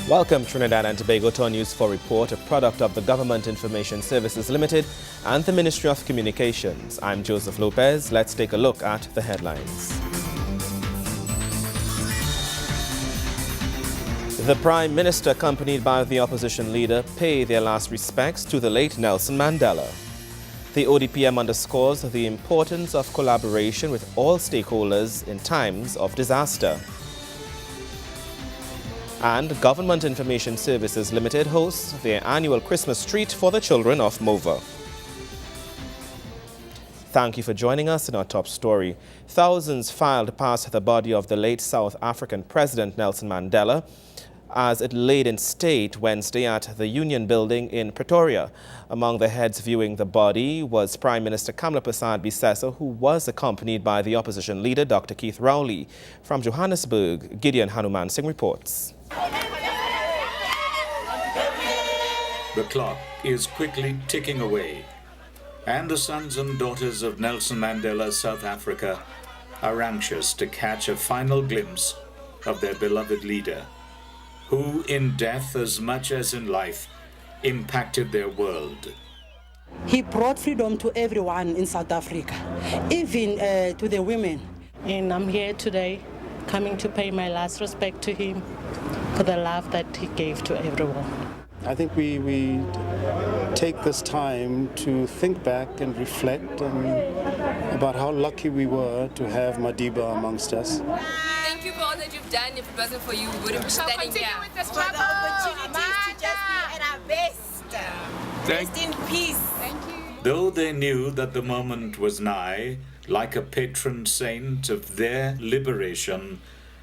Welcome, Trinidad and Tobago, to our News 4 report, a product of the Government Information Services Limited and the Ministry of Communications. I'm Joseph Lopez. Let's take a look at the headlines. The Prime Minister, accompanied by the opposition leader, pay their last respects to the late Nelson Mandela. The ODPM underscores the importance of collaboration with all stakeholders in times of disaster. And Government Information Services Limited hosts their annual Christmas treat for the children of Mova. Thank you for joining us in our top story. Thousands filed past the body of the late South African President Nelson Mandela as it laid in state Wednesday at the Union Building in Pretoria. Among the heads viewing the body was Prime Minister Kamla Persad-Bissessar, who was accompanied by the opposition leader Dr. Keith Rowley. From Johannesburg, Gideon Hanuman Singh reports. The clock is quickly ticking away, and the sons and daughters of Nelson Mandela's South Africa are anxious to catch a final glimpse of their beloved leader, who in death as much as in life impacted their world. He brought freedom to everyone in South Africa, even to the women. And I'm here today coming to pay my last respect to him for the love that he gave to everyone. I think we take this time to think back and reflect about how lucky we were to have Madiba amongst us. Thank you for all that you've done. If it wasn't for you, we wouldn't be standing here. With the struggle, opportunities to just be at our best. Rest in peace. Thank you. Though they knew that the moment was nigh, like a patron saint of their liberation,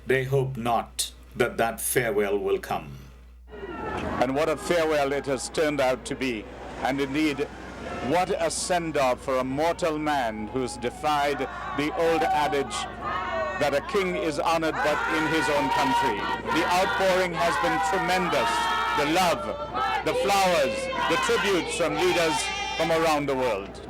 they hope not that farewell will come. And what a farewell it has turned out to be. And indeed, what a send-off for a mortal man who's defied the old adage that a king is honored but in his own country. The outpouring has been tremendous. The love, the flowers, the tributes from leaders from around the world.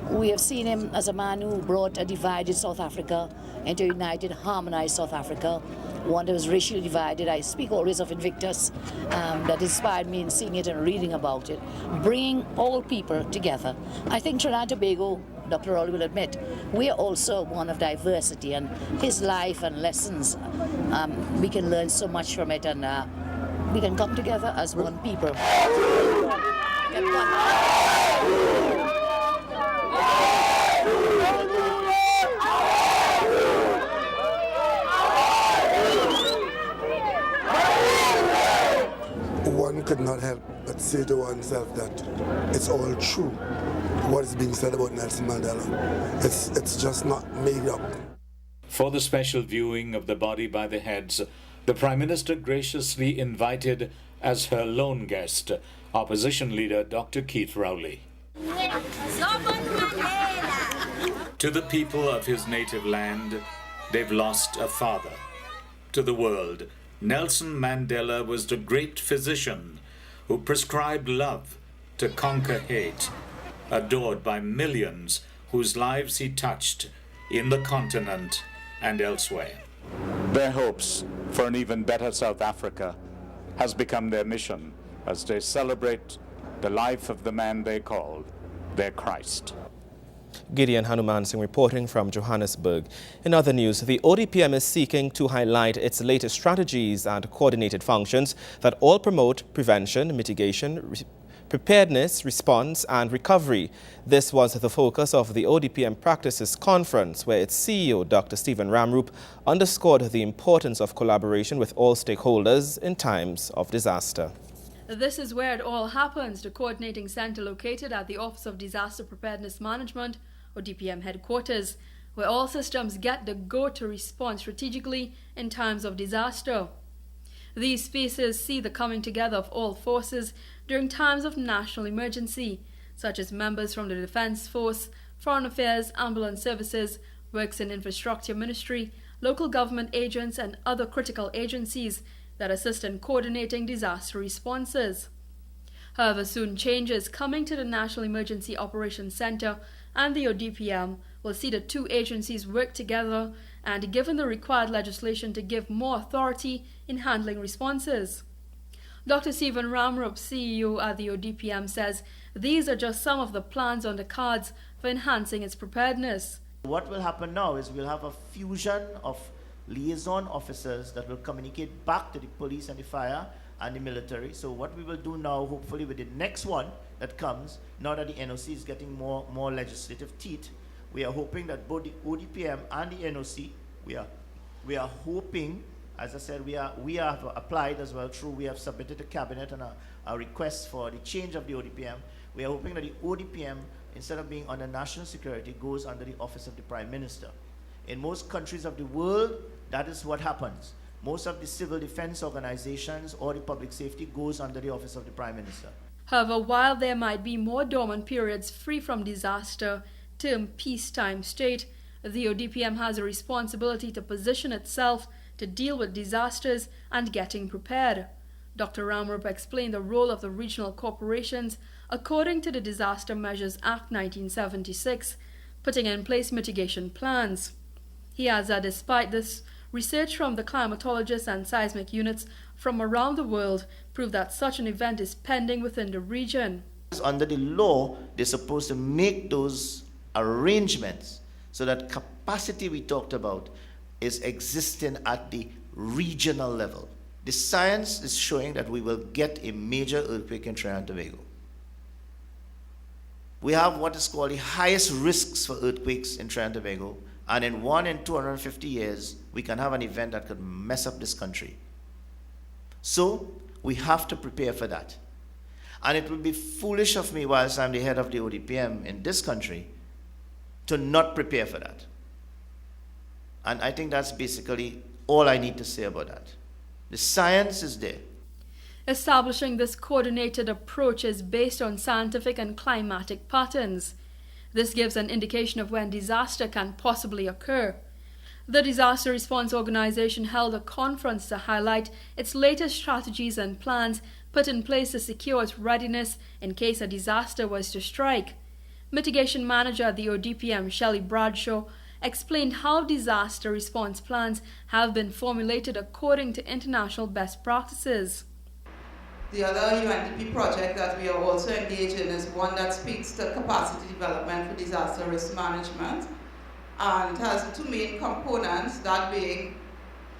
We have seen him as a man who brought a divided South Africa into a united, harmonized South Africa, one that was racially divided. I speak always of Invictus, that inspired me in seeing it and reading about it, bringing all people together. I think Trinidad and Tobago, Dr. Rowley will admit, we are also one of diversity, and his life and lessons, we can learn so much from it, and we can come together as one people. One could not help but say to oneself that it's all true, what is being said about Nelson Mandela. It's just not made up. For the special viewing of the body by the heads, the Prime Minister graciously invited as her lone guest opposition leader Dr. Keith Rowley. To the people of his native land, they've lost a father. To the world, Nelson Mandela was the great physician who prescribed love to conquer hate, adored by millions whose lives he touched in the continent and elsewhere. Their hopes for an even better South Africa has become their mission as they celebrate the life of the man they call their Christ. Gideon Hanuman Singh reporting from Johannesburg. In other news, the ODPM is seeking to highlight its latest strategies and coordinated functions that all promote prevention, mitigation, preparedness, response, and recovery. This was the focus of the ODPM Practices Conference, where its CEO, Dr. Stephen Ramroop, underscored the importance of collaboration with all stakeholders in times of disaster. This is where it all happens, the coordinating center located at the Office of Disaster Preparedness Management, or DPM headquarters, where all systems get the go to respond strategically in times of disaster. These spaces see the coming together of all forces during times of national emergency, such as members from the Defence Force, Foreign Affairs, Ambulance Services, Works and Infrastructure Ministry, local government agents and other critical agencies that assist in coordinating disaster responses. However, soon changes coming to the National Emergency Operations Center and the ODPM will see the two agencies work together and given the required legislation to give more authority in handling responses. Dr. Stephen Ramrup, CEO at the ODPM, says these are just some of the plans on the cards for enhancing its preparedness. What will happen now is we'll have a fusion of liaison officers that will communicate back to the police and the fire and the military. So what we will do now, hopefully with the next one that comes, now that the NOC is getting more legislative teeth, we are hoping that both the ODPM and the NOC, we are hoping, as I said, we have applied as well through, we have submitted to Cabinet and a request for the change of the ODPM. We are hoping that the ODPM, instead of being under national security, goes under the Office of the Prime Minister. In most countries of the world, that is what happens. Most of the civil defense organizations or the public safety goes under the Office of the Prime Minister. However, while there might be more dormant periods free from disaster, termed peacetime state, the ODPM has a responsibility to position itself to deal with disasters and getting prepared. Dr. Ramrup explained the role of the regional corporations according to the Disaster Measures Act 1976, putting in place mitigation plans. He adds that despite this, research from the climatologists and seismic units from around the world prove that such an event is pending within the region. Under the law, they're supposed to make those arrangements so that capacity we talked about is existing at the regional level. The science is showing that we will get a major earthquake in Trinidad and Tobago. We have what is called the highest risks for earthquakes in Trinidad and Tobago, and in 1 in 250 years, we can have an event that could mess up this country. So, we have to prepare for that. And it would be foolish of me, whilst I'm the head of the ODPM in this country, to not prepare for that. And I think that's basically all I need to say about that. The science is there. Establishing this coordinated approach is based on scientific and climatic patterns. This gives an indication of when disaster can possibly occur. The Disaster Response Organization held a conference to highlight its latest strategies and plans put in place to secure its readiness in case a disaster was to strike. Mitigation Manager at the ODPM, Shelley Bradshaw, explained how disaster response plans have been formulated according to international best practices. The other UNDP project that we are also engaged in is one that speaks to capacity development for disaster risk management and has two main components, that being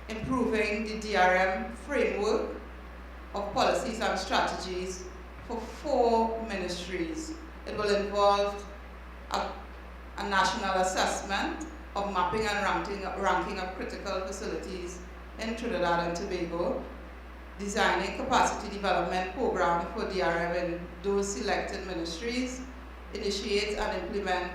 improving the DRM framework of policies and strategies for 4 ministries. It will involve a national assessment of mapping and ranking of critical facilities in Trinidad and Tobago, designing capacity development program for DRM in those selected ministries, initiate and implement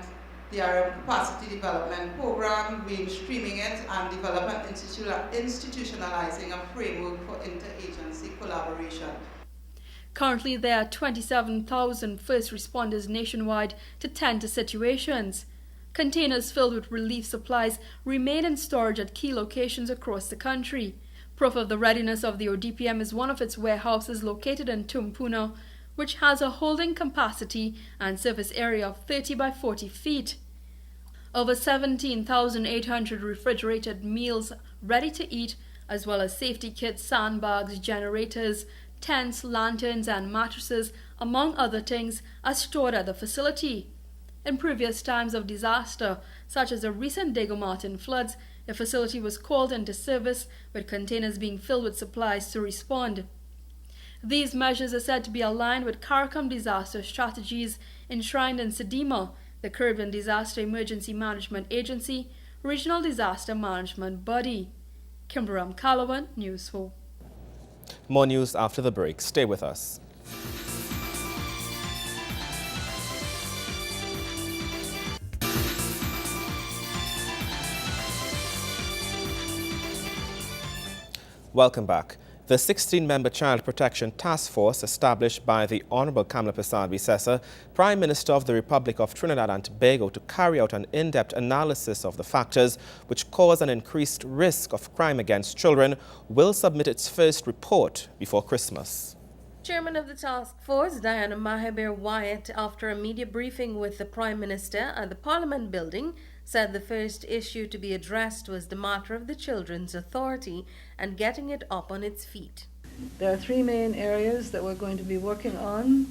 DRM capacity development program, mainstreaming it, and develop and institutionalizing a framework for interagency collaboration. Currently, there are 27,000 first responders nationwide to tend to situations. Containers filled with relief supplies remain in storage at key locations across the country. Proof of the readiness of the ODPM is one of its warehouses located in Tumpuna, which has a holding capacity and surface area of 30 by 40 feet. Over 17,800 refrigerated meals ready to eat, as well as safety kits, sandbags, generators, tents, lanterns, and mattresses, among other things, are stored at the facility. In previous times of disaster, such as the recent Diego Martin floods, the facility was called into service with containers being filled with supplies to respond. These measures are said to be aligned with CARICOM disaster strategies enshrined in SEDIMA, the Caribbean Disaster Emergency Management Agency, regional disaster management body. Kimberam Calawan, News 4. More news after the break. Stay with us. Welcome back. The 16-member Child Protection Task Force, established by the Honorable Kamla Persad-Bissessar, Prime Minister of the Republic of Trinidad and Tobago, to carry out an in-depth analysis of the factors which cause an increased risk of crime against children, will submit its first report before Christmas. Chairman of the task force, Diana Mahabir Wyatt, after a media briefing with the Prime Minister at the Parliament building, said the first issue to be addressed was the matter of the Children's Authority and getting it up on its feet. There are three main areas that we're going to be working on.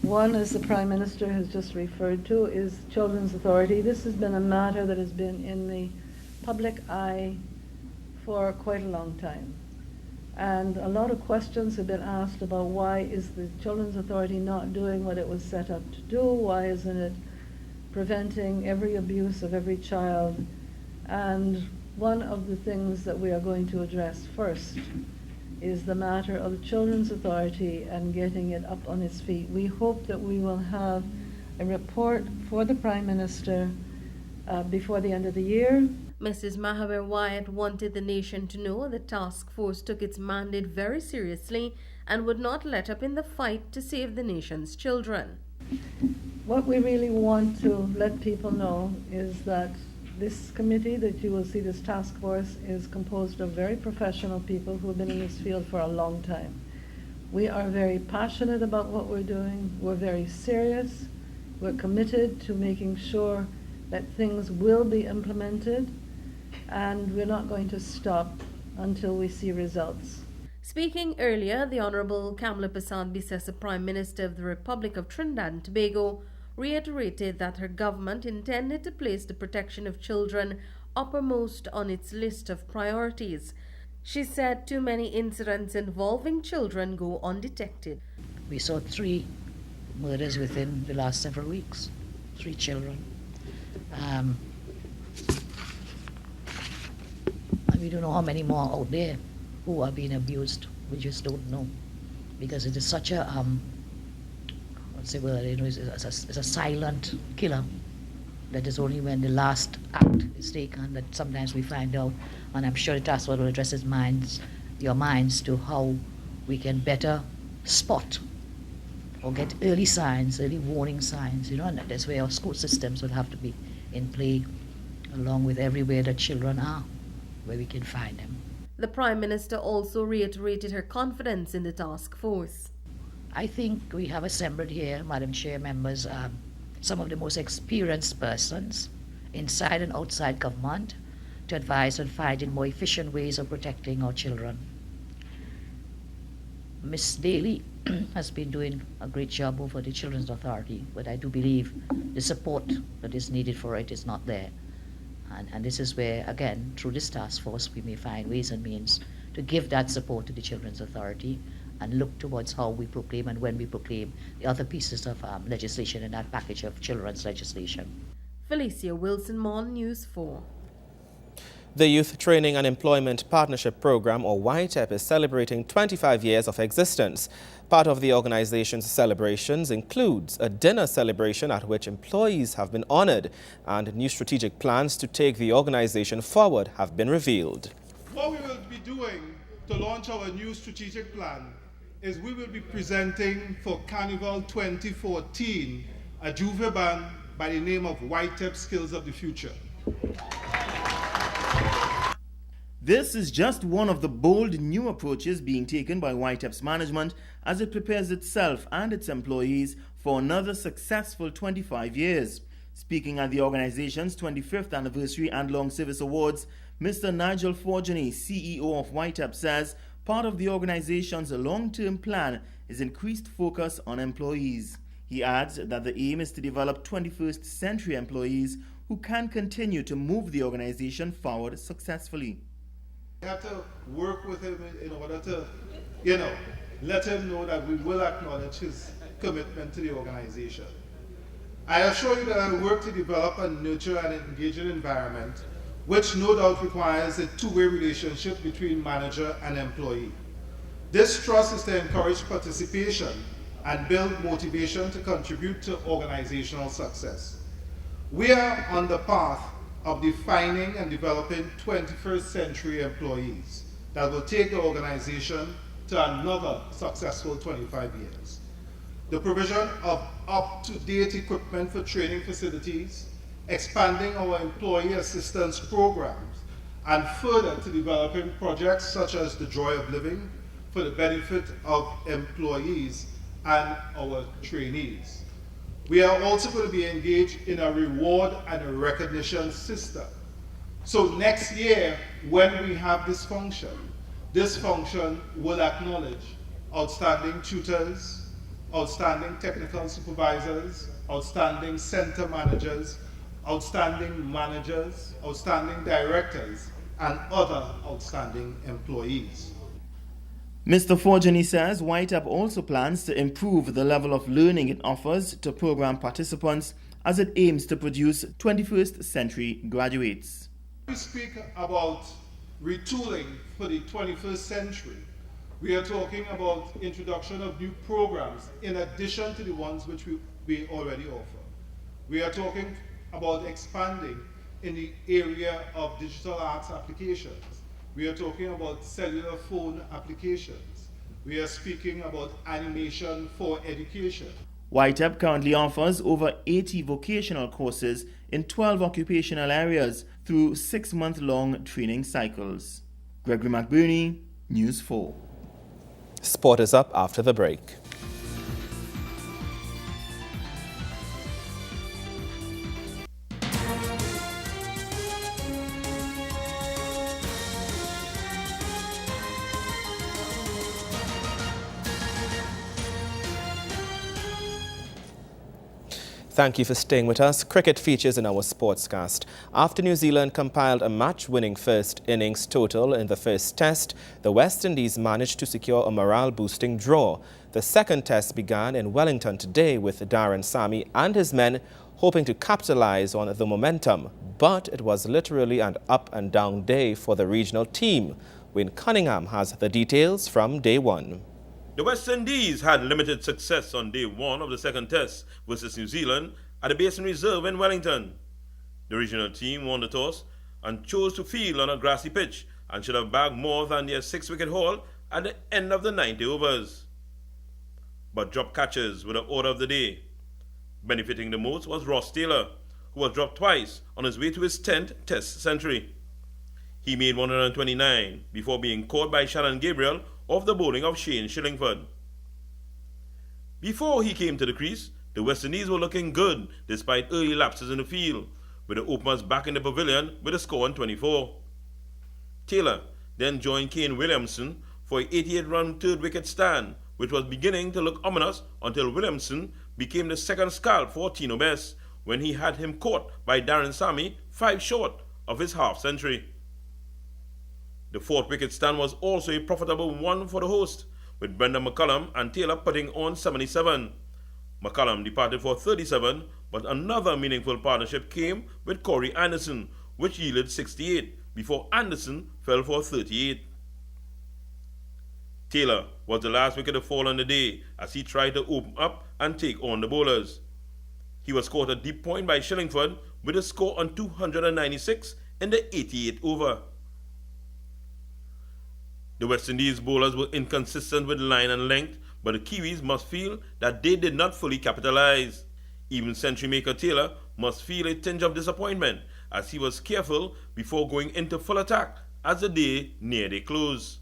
One, as the Prime Minister has just referred to, is Children's Authority. This has been a matter that has been in the public eye for quite a long time. And a lot of questions have been asked about why is the Children's Authority not doing what it was set up to do? Why isn't it preventing every abuse of every child? And one of the things that we are going to address first is the matter of the Children's Authority and getting it up on its feet. We hope that we will have a report for the Prime Minister before the end of the year. Mrs. Mahabir Wyatt wanted the nation to know the task force took its mandate very seriously and would not let up in the fight to save the nation's children. What we really want to let people know is that this committee that you will see, this task force, is composed of very professional people who have been in this field for a long time. We are very passionate about what we're doing. We're very serious. We're committed to making sure that things will be implemented, and we're not going to stop until we see results. Speaking earlier, the Honourable Kamala Persad-Bissessar, Prime Minister of the Republic of Trinidad and Tobago, reiterated that her government intended to place the protection of children uppermost on its list of priorities. She said too many incidents involving children go undetected. We saw 3 murders within the last several weeks, 3 children. And we don't know how many more out there who are being abused. We just don't know, because it is such a what's the word? It's a silent killer. That is only when the last act is taken that sometimes we find out. And I'm sure the task force will address your minds to how we can better spot or get early signs, early warning signs. And that's where our school systems will have to be in play, along with everywhere that children are, where we can find them. The Prime Minister also reiterated her confidence in the task force. I think we have assembled here, Madam Chair, members, some of the most experienced persons inside and outside government to advise on finding more efficient ways of protecting our children. Ms. Daly has been doing a great job over the Children's Authority, but I do believe the support that is needed for it is not there. And this is where, again, through this task force, we may find ways and means to give that support to the Children's Authority and look towards how we proclaim and when we proclaim the other pieces of legislation in that package of children's legislation. Felicia Wilson, Mon News 4. The Youth Training and Employment Partnership Program, or YTEP, is celebrating 25 years of existence. Part of the organization's celebrations includes a dinner celebration at which employees have been honored, and new strategic plans to take the organization forward have been revealed. What we will be doing to launch our new strategic plan is we will be presenting for Carnival 2014 a Juve band by the name of YTEP Skills of the Future. This is just one of the bold new approaches being taken by YTEP's management as it prepares itself and its employees for another successful 25 years. Speaking at the organization's 25th Anniversary and Long Service Awards, Mr. Nigel Forgeny, CEO of YTEP, says part of the organization's long-term plan is increased focus on employees. He adds that the aim is to develop 21st century employees who can continue to move the organization forward successfully. We have to work with him in order to, let him know that we will acknowledge his commitment to the organization. I assure you that I will work to develop and nurture an engaging environment, which no doubt requires a two-way relationship between manager and employee. This trust is to encourage participation and build motivation to contribute to organizational success. We are on the path of defining and developing 21st century employees that will take the organization to another successful 25 years. The provision of up-to-date equipment for training facilities, expanding our employee assistance programs, and further to developing projects such as the Joy of Living for the benefit of employees and our trainees. We are also going to be engaged in a reward and a recognition system. So next year, when we have this function will acknowledge outstanding tutors, outstanding technical supervisors, outstanding center managers, outstanding managers, outstanding directors, and other outstanding employees. Mr. Forjani says Whiteap also plans to improve the level of learning it offers to program participants as it aims to produce 21st century graduates. We speak about retooling for the 21st century. We are talking about introduction of new programs in addition to the ones which we already offer. We are talking about expanding in the area of digital arts applications. We are talking about cellular phone applications. We are speaking about animation for education. Whiteap currently offers over 80 vocational courses in 12 occupational areas through 6-month-long training cycles. Gregory McBurney, News 4. Sport is up after the break. Thank you for staying with us. Cricket features in our sportscast. After New Zealand compiled a match-winning first innings total in the first test, the West Indies managed to secure a morale-boosting draw. The second test began in Wellington today with Darren Sammy and his men hoping to capitalize on the momentum. But it was literally an up-and-down day for the regional team. Wayne Cunningham has the details from day one. The West Indies had limited success on day one of the second test versus New Zealand at the Basin Reserve in Wellington. The regional team won the toss and chose to field on a grassy pitch and should have bagged more than their 6-wicket haul at the end of the 90 overs. But drop catches were the order of the day. Benefiting the most was Ross Taylor, who was dropped twice on his way to his 10th test century. He made 129 before being caught by Shannon Gabriel off the bowling of Shane Shillingford. Before he came to the crease, the West Indies were looking good despite early lapses in the field, with the openers back in the pavilion with a score on 24. Taylor then joined Kane Williamson for an 88-run third-wicket stand, which was beginning to look ominous until Williamson became the second scalp for Tino Best when he had him caught by Darren Sammy 5 short of his half-century. The fourth-wicket stand was also a profitable one for the host, with Brendan McCullum and Taylor putting on 77. McCullum departed for 37, but another meaningful partnership came with Corey Anderson, which yielded 68, before Anderson fell for 38. Taylor was the last wicket to fall on the day as he tried to open up and take on the bowlers. He was caught at deep point by Shillingford with a score on 296 in the 88th over. The West Indies bowlers were inconsistent with line and length, but the Kiwis must feel that they did not fully capitalize. Even century maker Taylor must feel a tinge of disappointment as he was careful before going into full attack as the day neared a close.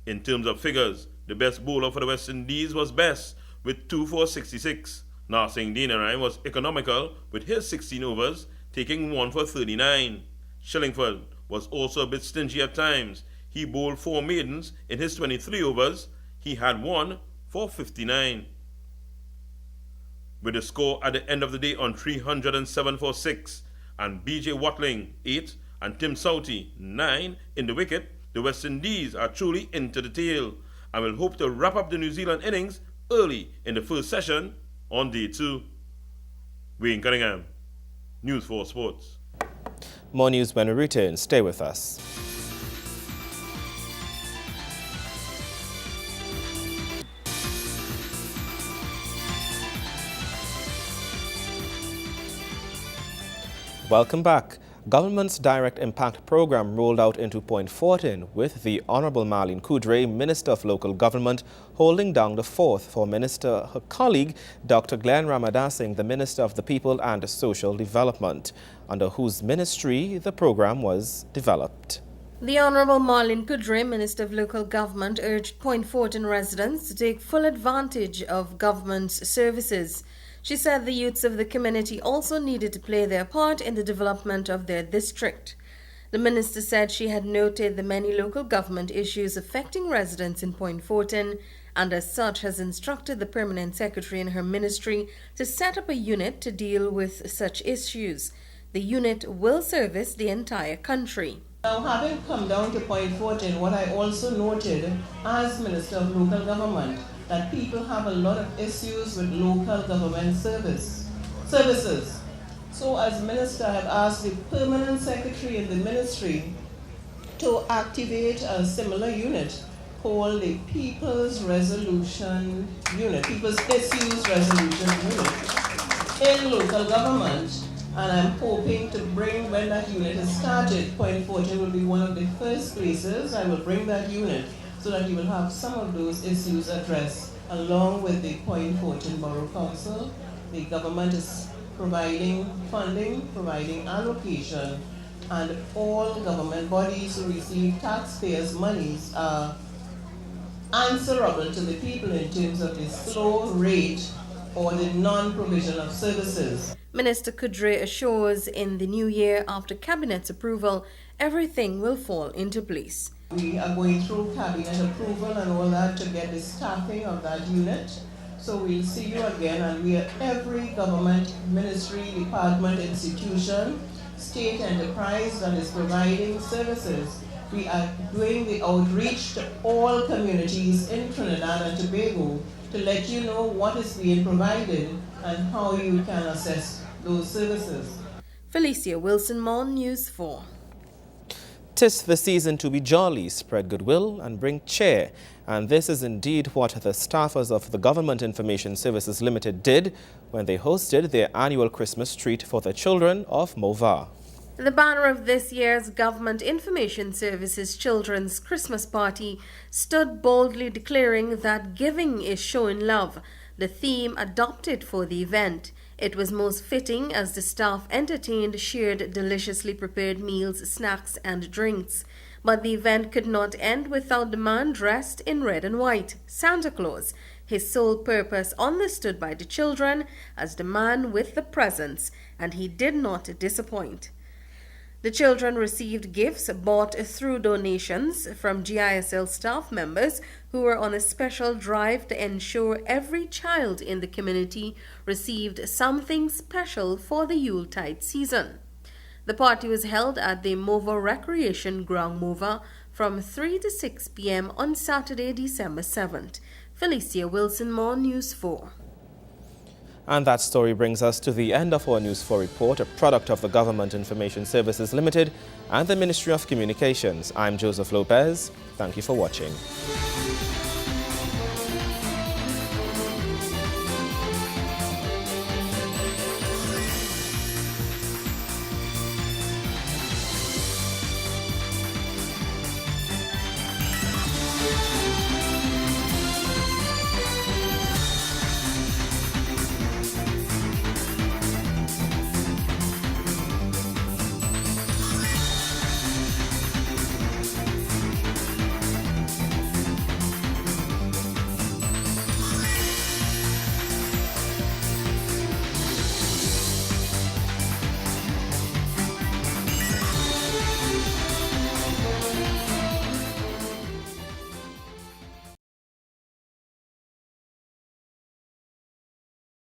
In terms of figures, the best bowler for the West Indies was Best with 2 for 66. Narsingh Deenarine was economical with his 16 overs, taking 1 for 39. Shillingford was also a bit stingy at times. He bowled 4 maidens in his 23 overs. He had 1 for 59. With the score at the end of the day on 307 for 6 and BJ Watling 8 and Tim Southee 9 in the wicket, the West Indies are truly into the tail and will hope to wrap up the New Zealand innings early in the first session on day 2. Wayne Cunningham, News 4 Sports. More news when we return. Stay with us. Welcome back. Government's Direct Impact Program rolled out into Point Fortin with the Honourable Marlene Coudray, Minister of Local Government, holding down the fort for her colleague, Dr. Glenn Ramadasinghe, the Minister of the People and Social Development, under whose ministry the program was developed. The Honourable Marlene Coudray, Minister of Local Government, urged Point Fortin residents to take full advantage of government's services. She said the youths of the community also needed to play their part in the development of their district. The minister said she had noted the many local government issues affecting residents in Point Fortin and as such has instructed the permanent secretary in her ministry to set up a unit to deal with such issues. The unit will service the entire country. Now, having come down to Point Fortin, what I also noted as Minister of Local Government, that people have a lot of issues with local government services. So as Minister, I have asked the permanent secretary in the ministry to activate a similar unit called the People's Resolution Unit, People's Issues Resolution Unit in local government. And I'm hoping to bring, when that unit is started, Point Fortin will be one of the first places I will bring that unit so that you will have some of those issues addressed along with the Point Fortin Borough Council. The government is providing funding, providing allocation, and all government bodies who receive taxpayers' monies are answerable to the people in terms of the slow rate or the non-provision of services. Minister Kudre assures in the new year, after Cabinet's approval, everything will fall into place. We are going through Cabinet approval and all that to get the staffing of that unit. So we'll see you again, and we are every government, ministry, department, institution, state enterprise that is providing services. We are doing the outreach to all communities in Trinidad and Tobago to let you know what is being provided and how you can access those services. Felicia Wilson, Mon News 4. 'Tis the season to be jolly, spread goodwill and bring cheer. And this is indeed what the staffers of the Government Information Services Limited did when they hosted their annual Christmas treat for the children of Mova. The banner of this year's Government Information Services Children's Christmas Party stood boldly declaring that giving is showing love, the theme adopted for the event. It was most fitting as the staff entertained, shared deliciously prepared meals, snacks and drinks. But the event could not end without the man dressed in red and white, Santa Claus, his sole purpose understood by the children as the man with the presents, and he did not disappoint. The children received gifts bought through donations from GISL staff members who were on a special drive to ensure every child in the community received something special for the Yuletide season. The party was held at the Mova Recreation Ground Mova from 3 to 6 p.m. on Saturday, December 7th. Felicia Wilson, More News 4. And that story brings us to the end of our News 4 report, a product of the Government Information Services Limited and the Ministry of Communications. I'm Joseph Lopez. Thank you for watching.